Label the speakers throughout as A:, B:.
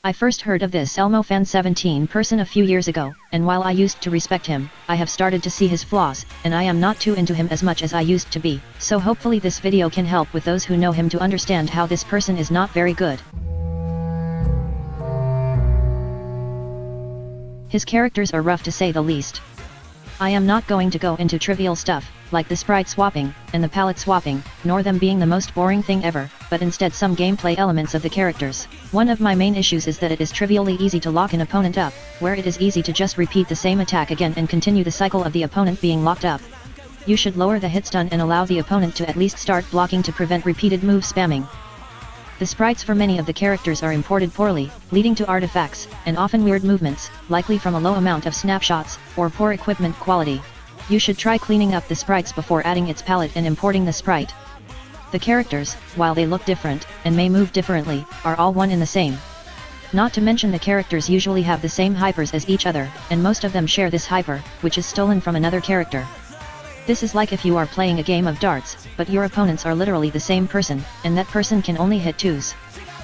A: I first heard of this ElmoFan17 person a few years ago, and while I used to respect him, I have started to see his flaws, and I am not too into him as much as I used to be, so hopefully this video can help with those who know him to understand how this person is not very good. His characters are rough to say the least. I am not going to go into trivial stuff, like the sprite swapping, and the palette swapping, nor them being the most boring thing ever, but instead some gameplay elements of the characters. One of my main issues is that it is trivially easy to lock an opponent up, where it is easy to just repeat the same attack again and continue the cycle of the opponent being locked up. You should lower the hit stun and allow the opponent to at least start blocking to prevent repeated move spamming. The sprites for many of the characters are imported poorly, leading to artifacts, and often weird movements, likely from a low amount of snapshots, or poor equipment quality. You should try cleaning up the sprites before adding its palette and importing the sprite. The characters, while they look different, and may move differently, are all one and the same. Not to mention the characters usually have the same hypers as each other, and most of them share this hyper, which is stolen from another character. This is like if you are playing a game of darts, but your opponents are literally the same person, and that person can only hit twos.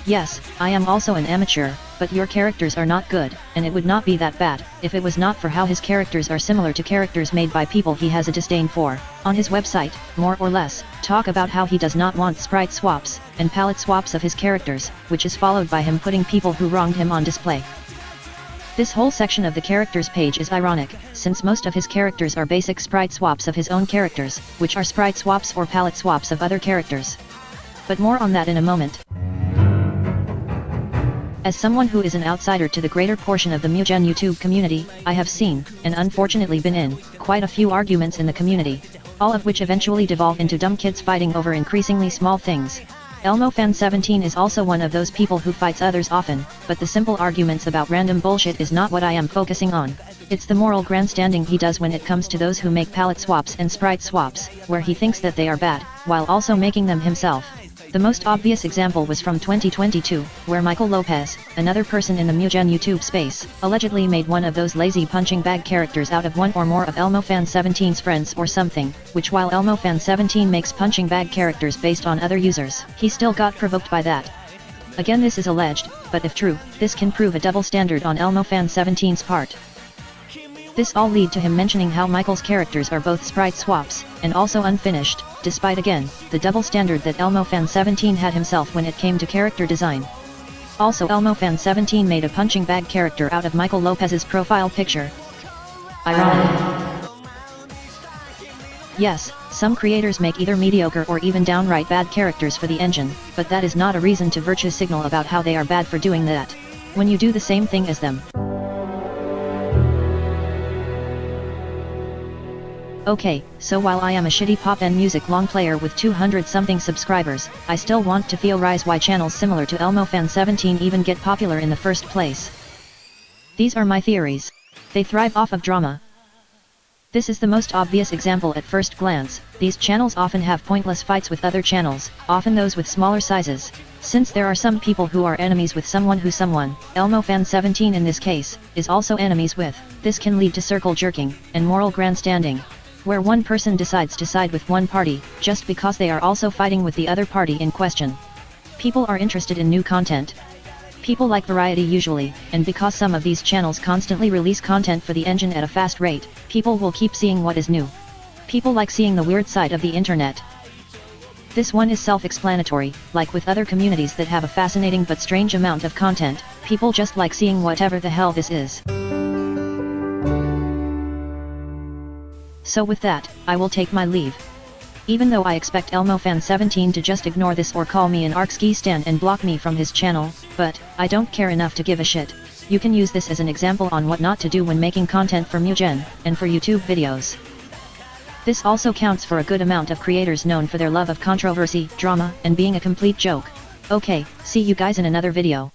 A: Yes, I am also an amateur, but your characters are not good, and it would not be that bad, if it was not for how his characters are similar to characters made by people he has a disdain for. On his website, more or less, talk about how he does not want sprite swaps, and palette swaps of his characters, which is followed by him putting people who wronged him on display. This whole section of the characters page is ironic, since most of his characters are basic sprite swaps of his own characters, which are sprite swaps or palette swaps of other characters. But more on that in a moment. As someone who is an outsider to the greater portion of the Mugen YouTube community, I have seen, and unfortunately been in, quite a few arguments in the community, all of which eventually devolve into dumb kids fighting over increasingly small things. ElmoFan17 is also one of those people who fights others often, but the simple arguments about random bullshit is not what I am focusing on. It's the moral grandstanding he does when it comes to those who make palette swaps and sprite swaps, where he thinks that they are bad, while also making them himself. The most obvious example was from 2022, where Michael Lopez, another person in the Mugen YouTube space, allegedly made one of those lazy punching bag characters out of one or more of ElmoFan17's friends or something, which while ElmoFan17 makes punching bag characters based on other users, he still got provoked by that. Again, this is alleged, but if true, this can prove a double standard on ElmoFan17's part. This all lead to him mentioning how Michael's characters are both sprite swaps, and also unfinished, despite again, the double standard that ElmoFan17 had himself when it came to character design. Also ElmoFan17 made a punching bag character out of Michael Lopez's profile picture. Ironic. Yes, some creators make either mediocre or even downright bad characters for the engine, but that is not a reason to virtue signal about how they are bad for doing that. When you do the same thing as them. Okay, so while I am a shitty pop and music long player with 200-something subscribers, I still want to theorize why channels similar to ElmoFan17 even get popular in the first place. These are my theories. They thrive off of drama. This is the most obvious example at first glance. These channels often have pointless fights with other channels, often those with smaller sizes. Since there are some people who are enemies with someone who ElmoFan17 in this case, is also enemies with, this can lead to circle jerking, and moral grandstanding, where one person decides to side with one party, just because they are also fighting with the other party in question. People are interested in new content. People like variety usually, and because some of these channels constantly release content for the engine at a fast rate, people will keep seeing what is new. People like seeing the weird side of the internet. This one is self-explanatory, like with other communities that have a fascinating but strange amount of content, people just like seeing whatever the hell this is. So with that, I will take my leave. Even though I expect ElmoFan17 to just ignore this or call me an ArcSki stan and block me from his channel, but, I don't care enough to give a shit. You can use this as an example on what not to do when making content for Mugen, and for YouTube videos. This also counts for a good amount of creators known for their love of controversy, drama, and being a complete joke. Okay, see you guys in another video.